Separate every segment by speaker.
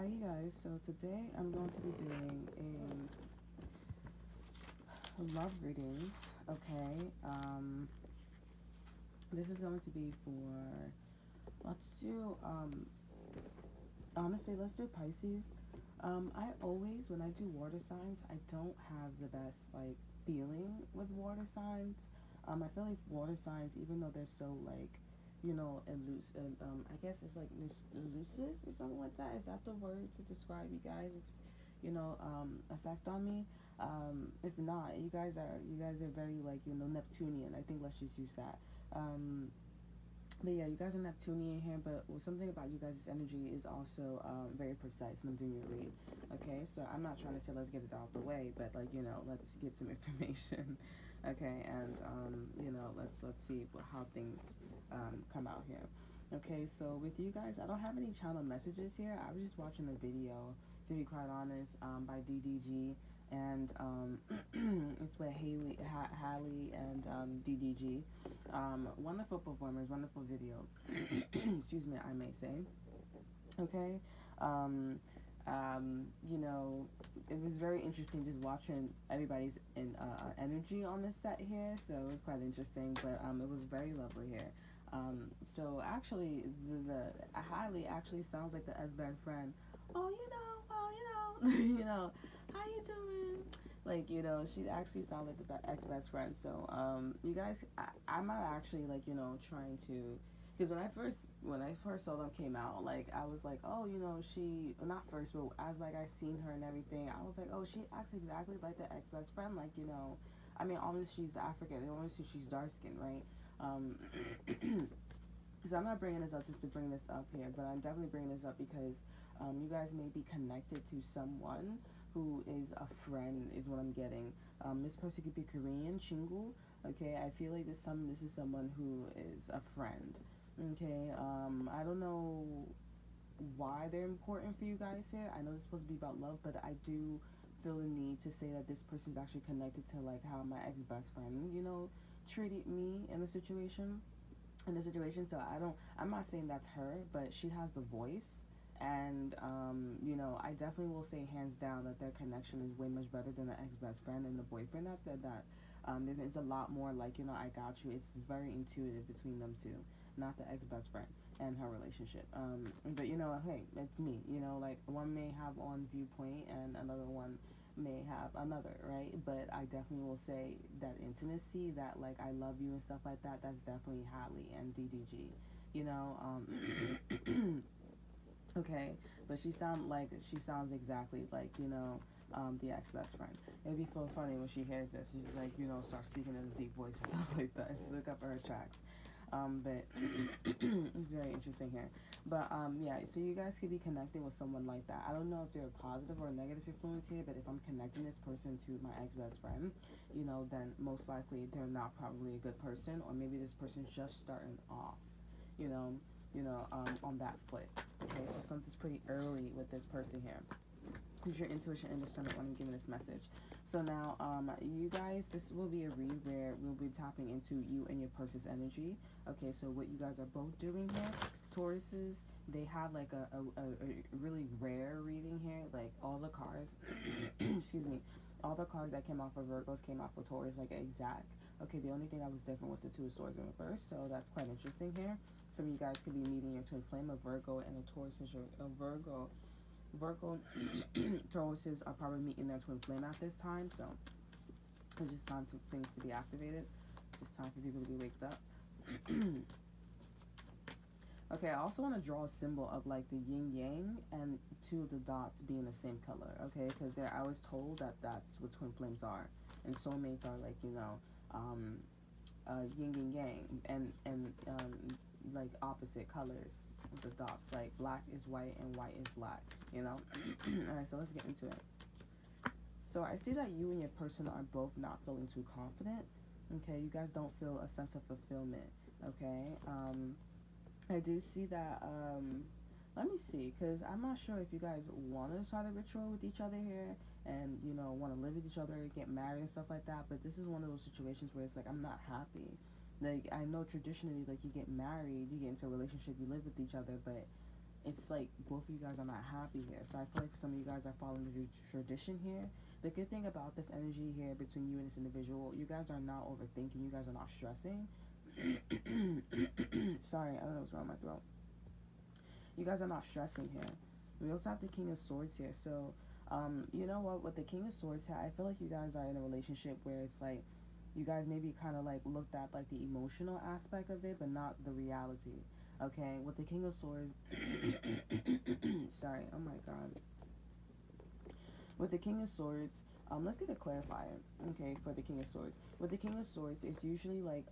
Speaker 1: Hi you guys, so today I'm going to be doing a love reading, okay? This is going to be for, let's do, honestly, let's do Pisces. I always, when I do water signs, I don't have the best, like, feeling with water signs. I feel like water signs, even though they're so, like, elusive, I guess it's like elusive or something like that. Is that the word to describe you guys? It's, effect on me. If not, you guys are very, like, Neptunian. I think let's just use that. But yeah, you guys are Neptunian here, but something about you guys' energy is also very precise when I'm doing your read. Okay, so I'm not trying to say let's get it out the way, but, like, let's get some information. Okay, and let's see how things come out here. Okay, so with you guys, I don't have any channel messages here. I was just watching a video, to be quite honest, by DDG, and it's with Hallie and DDG. Wonderful performers, wonderful video. Excuse me, I may say. Okay. It was very interesting just watching everybody's energy on this set here. So it was quite interesting, but it was very lovely here. So actually, the Hailey actually sounds like the best friend. Oh, how you doing? Like, she actually sounds like the ex-best friend. So, you guys, I'm not actually, like, trying to, because when I first saw them came out, like, I was like, oh, she, not first, but as, like, I seen her and everything, I was like, oh, she acts exactly like the ex-best friend. Like, I mean, obviously she's African, obviously she's dark skinned, right? So I'm not bringing this up just to bring this up here, but I'm definitely bringing this up because you guys may be connected to someone who is a friend, is what I'm getting. This person could be Korean, Chingu. Okay, I feel like this is someone who is a friend. Okay, I don't know why they're important for you guys here. I know it's supposed to be about love, but I do feel the need to say that this person's actually connected to, like, how my ex best friend, treated me in the situation. So I'm not saying that's her, but she has the voice. And I definitely will say hands down that their connection is way much better than the ex best friend and the boyfriend. It's a lot more like, I got you. It's very intuitive between them two, not the ex best friend and her relationship. But hey, it's me. Like, one may have one viewpoint and another one may have another, right? But I definitely will say that intimacy, that, like, I love you and stuff like that, that's definitely Hatley and DDG. Okay, but she sounds exactly like, the ex best friend. It'd be so funny when she hears this. She's like, start speaking in a deep voice and stuff like that. Just look up her tracks. But it's very interesting here. But yeah, so you guys could be connecting with someone like that. I don't know if they're a positive or a negative influence here, but if I'm connecting this person to my ex best friend, then most likely they're not probably a good person, or maybe this person's just starting off, you know, on that foot. Okay, so something's pretty early with this person here. Use your intuition and discernment when I'm giving this message. So now, you guys, this will be a read where we'll be tapping into you and your person's energy. Okay, so what you guys are both doing here, Tauruses, they have, like, a really rare reading here. Like, all the cards, excuse me, all the cards that came out for Virgos came out for Taurus, like, exact. Okay, the only thing that was different was the Two of Swords in reverse, so that's quite interesting here. Some of you guys could be meeting your twin flame, a Virgo, and a Taurus is a Virgo. Tauruses are probably meeting their twin flame at this time, so it's just time for things to be activated. It's just time for people to be waked up. Okay, I also want to draw a symbol of, like, the yin yang and two of the dots being the same color. Okay, because I was told that that's what twin flames are, and soulmates are, like, yin and yang, and like opposite colors of the dots. Like, black is white and white is black. Alright, so let's get into it. So I see that you and your person are both not feeling too confident. Okay, you guys don't feel a sense of fulfillment. Okay, I do see that. Let me see, because I'm not sure if you guys want to start a ritual with each other here and, want to live with each other, get married and stuff like that. But this is one of those situations where it's like, I'm not happy. Like, I know traditionally, like, you get married, you get into a relationship, you live with each other, but it's like both of you guys are not happy here. So I feel like some of you guys are following the tradition here. The good thing about this energy here between you and this individual, you guys are not overthinking. You guys are not stressing. Sorry, I don't know what's wrong with my throat. You guys are not stressing here. We also have the King of Swords here. So, you know what? With the King of Swords here, I feel like you guys are in a relationship where it's like you guys maybe kind of like looked at like the emotional aspect of it, but not the reality. Okay, with the King of Swords, sorry, oh my God. With the King of Swords, let's get a clarifier, okay, for the King of Swords. With the King of Swords, it's usually like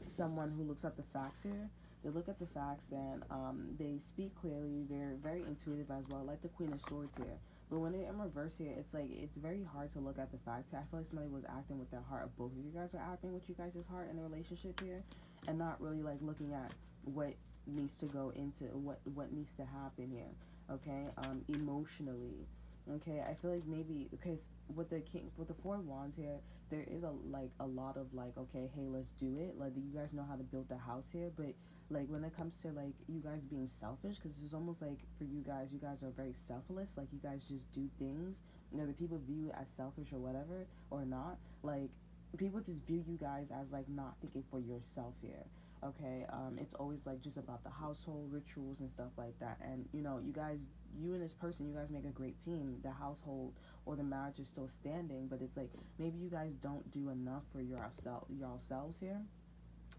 Speaker 1: someone who looks at the facts here. They look at the facts and they speak clearly. They're very intuitive as well, like the Queen of Swords here. But when they're in reverse here, it's like it's very hard to look at the facts here. I feel like somebody was acting with their heart. Both of you guys were acting with you guys' heart in a relationship here, and not really like looking at what needs to go into what needs to happen here. Okay, emotionally. Okay, I feel like maybe okay with the Four of Wands here, there is a lot of like, okay, hey, let's do it. Like you guys know how to build the house here, but like when it comes to like you guys being selfish, because it's almost like for you guys are very selfless. Like you guys just do things. You know, the people view you as selfish or whatever or not. Like people just view you guys as like not thinking for yourself here. Okay, it's always like just about the household rituals and stuff like that. And you know, you and this person, you guys make a great team. The household or the marriage is still standing, but it's like maybe you guys don't do enough for yourselves here.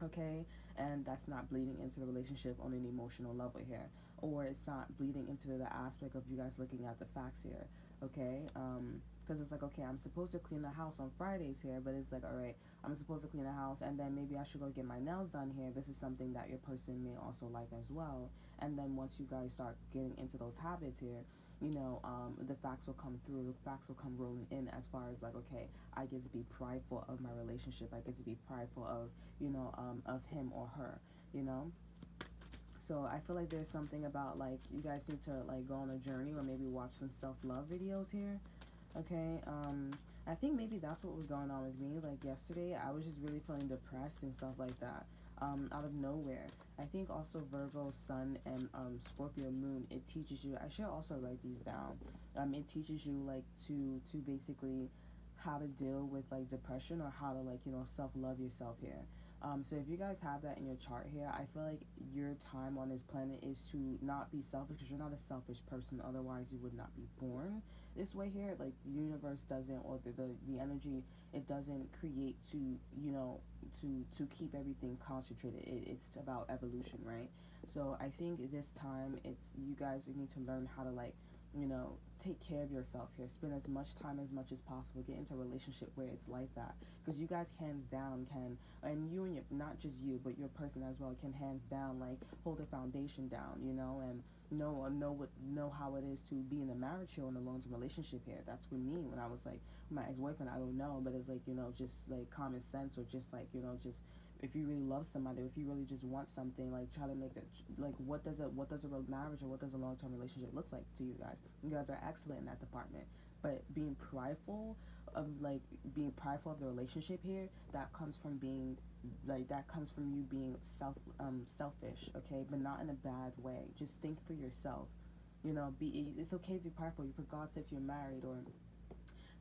Speaker 1: Okay, and that's not bleeding into the relationship on an emotional level here, or it's not bleeding into the aspect of you guys looking at the facts here. Okay, because it's like, okay, I'm supposed to clean the house on Fridays here, but it's like, all right, I'm supposed to clean the house and then maybe I should go get my nails done here. This is something that your person may also like as well. And then once you guys start getting into those habits here, you know, the facts will come through. The facts will come rolling in as far as like, okay, I get to be prideful of my relationship. I get to be prideful of, you know, of him or her, you know. So I feel like there's something about like you guys need to like go on a journey or maybe watch some self-love videos here. Okay, I think maybe that's what was going on with me. Like yesterday, I was just really feeling depressed and stuff like that, out of nowhere. I think also Virgo Sun and Scorpio Moon, it teaches you. I should also write these down. It teaches you like to basically how to deal with like depression or how to like self love yourself here. So if you guys have that in your chart here, I feel like your time on this planet is to not be selfish because you're not a selfish person. Otherwise, you would not be born this way here. Like the universe doesn't, or the energy, it doesn't create to to keep everything concentrated. It's about evolution, right? So I think this time it's you guys need to learn how to like take care of yourself here. Spend as much time as much as possible. Get into a relationship where it's like that, because you guys hands down can, and you and your, not just you but your person as well, can hands down like hold the foundation down, and know how it is to be in a marriage here, in a long-term relationship here. That's with me when I was like my ex-boyfriend. I don't know, but it's like just like common sense, or just like just if you really love somebody, if you really just want something, like try to make it like what does a marriage or what does a long-term relationship looks like to you guys. You guys are excellent in that department, but being prideful of the relationship here, that comes from being you being selfish, okay, but not in a bad way. Just think for yourself, it's okay to be prideful. For God's sake, you're married. Or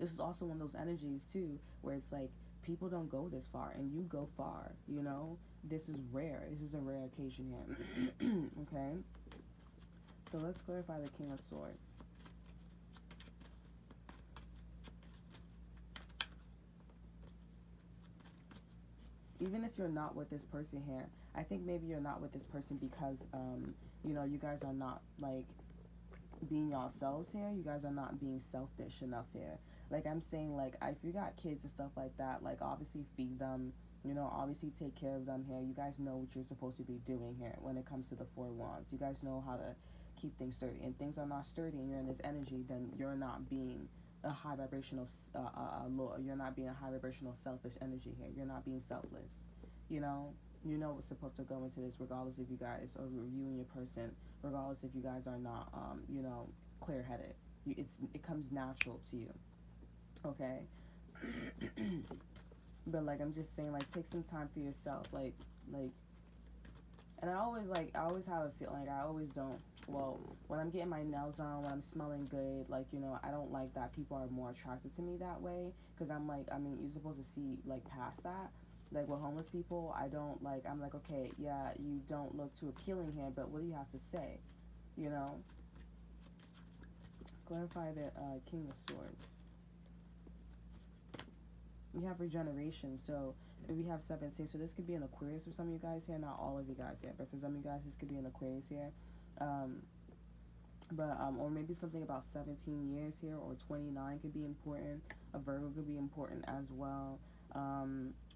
Speaker 1: this is also one of those energies too where it's like people don't go this far and you go far. This is rare. This is a rare occasion here. Okay, so let's clarify the King of Swords. Even if you're not with this person here, I think maybe you're not with this person because you guys are not like being yourselves here. You guys are not being selfish enough here. Like I'm saying, like if you got kids and stuff like that, like obviously feed them, obviously take care of them here. You guys know what you're supposed to be doing here when it comes to the Four Wands. You guys know how to keep things sturdy, and things are not sturdy and you're in this energy, then you're not being a high vibrational you're not being a high vibrational selfish energy here. You're not being selfless. You know what's supposed to go into this, regardless if you guys, or you and your person, regardless if you guys are not clear-headed. It comes natural to you. Okay. But like I'm just saying, like take some time for yourself. Like And I always have a feeling, like, I always don't, well, when I'm getting my nails done, when I'm smelling good, like, you know, I don't like that people are more attracted to me that way, because I'm like, I mean, you're supposed to see, like, past that. Like, with homeless people, I don't, like, I'm like, okay, yeah, you don't look too appealing here, but what do you have to say, you know? Clarify the King of Swords. We have regeneration, so we have 17, so this could be an Aquarius for some of you guys here, not all of you guys here, but for some of you guys, this could be an Aquarius here. Or maybe something about 17 years here, or 29 could be important. A Virgo could be important as well,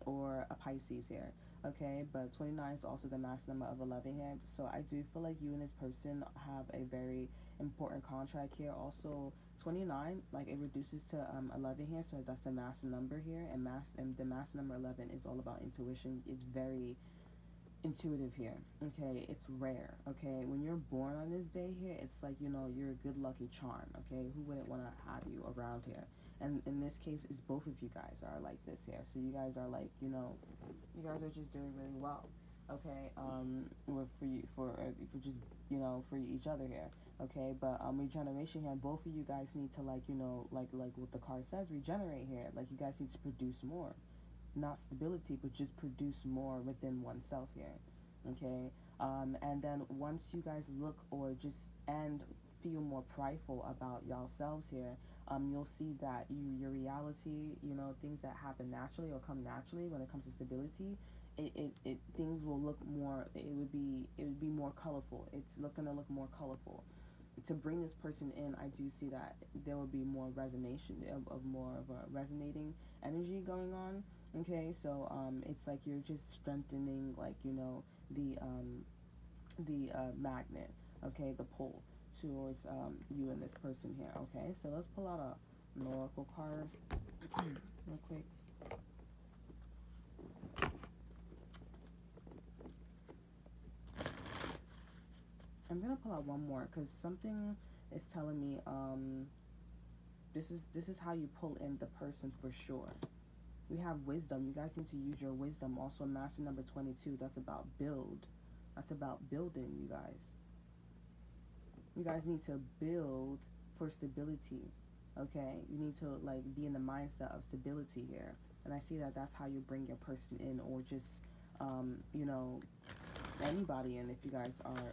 Speaker 1: or a Pisces here. Okay, but 29 is also the max number of 11 here. So I do feel like you and this person have a very important contract here. Also, 29, like, it reduces to 11 here, so that's the master number here, and the master number 11 is all about intuition. It's very intuitive here. Okay, it's rare. Okay, when you're born on this day here, it's like, you know, you're a good lucky charm. Okay, who wouldn't want to have you around here? And in this case, it's both of you guys are like this here. So you guys are like, you know, you guys are just doing really well. Okay, for just, you know, for each other here. Okay, but regeneration here, both of you guys need to, like, you know, like what the card says, regenerate here. Like, you guys need to produce more, not stability, but just produce more within oneself here. Okay, and then once you guys look or just and feel more prideful about yourselves here, you'll see that your reality, you know, things that happen naturally or come naturally when it comes to stability, it things will look more, it would be more colorful. It's gonna look more colorful. To bring this person in, I do see that there will be more resonation of more of a resonating energy going on. Okay, so it's like you're just strengthening, like, you know, the magnet. Okay, the pull towards you and this person here. Okay, so let's pull out an oracle card real quick. I'm gonna pull out one more because something is telling me this is how you pull in the person for sure. We have wisdom. You guys need to use your wisdom. Also, master number 22. That's about build. That's about building, you guys. You guys need to build for stability. Okay, you need to, like, be in the mindset of stability here. And I see that that's how you bring your person in, or just you know, anybody in, if you guys are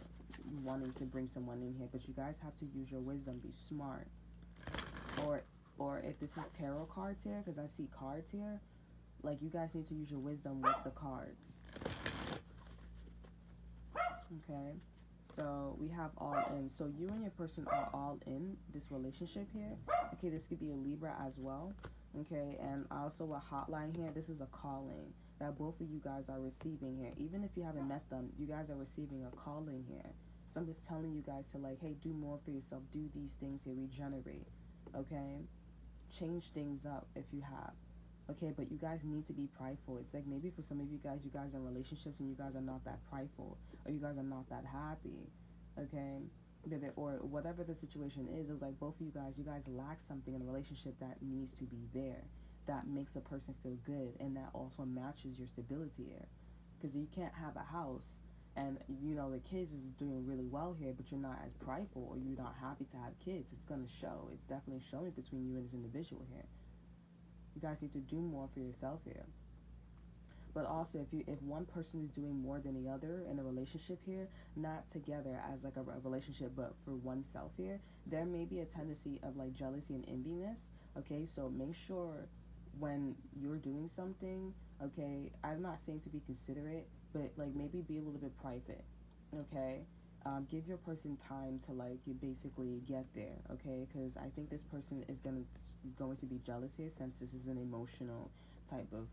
Speaker 1: wanting to bring someone in here. But you guys have to use your wisdom. Be smart. Or if this is tarot cards here, because I see cards here, like, you guys need to use your wisdom with the cards. Okay, so we have all in. So you and your person are all in this relationship here. Okay, this could be a Libra as well. Okay, and also a hotline here. This is a calling that both of you guys are receiving here. Even if you haven't met them, you guys are receiving a calling here. Somebody's telling you guys to, like, hey, do more for yourself. Do these things here. Regenerate. Okay, change things up if you have. Okay, but you guys need to be prideful. It's like, maybe for some of you guys are in relationships and you guys are not that prideful, or you guys are not that happy. Okay, or whatever the situation is, it's like both of you guys lack something in a relationship that needs to be there, that makes a person feel good, and that also matches your stability here. Because you can't have a house and, you know, the kids is doing really well here, but you're not as prideful, or you're not happy to have kids. It's going to show. It's definitely showing between you and this individual here. You guys need to do more for yourself here. But also, if one person is doing more than the other in a relationship here, not together as like a relationship, but for oneself here, there may be a tendency of, like, jealousy and enviness. Okay, so make sure when you're doing something, okay, I'm not saying to be considerate, but, like, maybe be a little bit private. Okay, give your person time to, like, you basically get there. Okay, because I think this person is going to be jealous here, since this is an emotional type of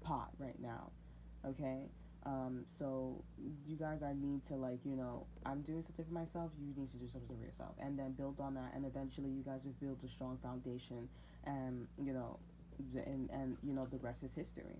Speaker 1: pot right now. Okay, so you guys need to, like, you know, I'm doing something for myself, you need to do something for yourself, and then build on that, and eventually you guys will build a strong foundation, and, you know, and you know, the rest is history.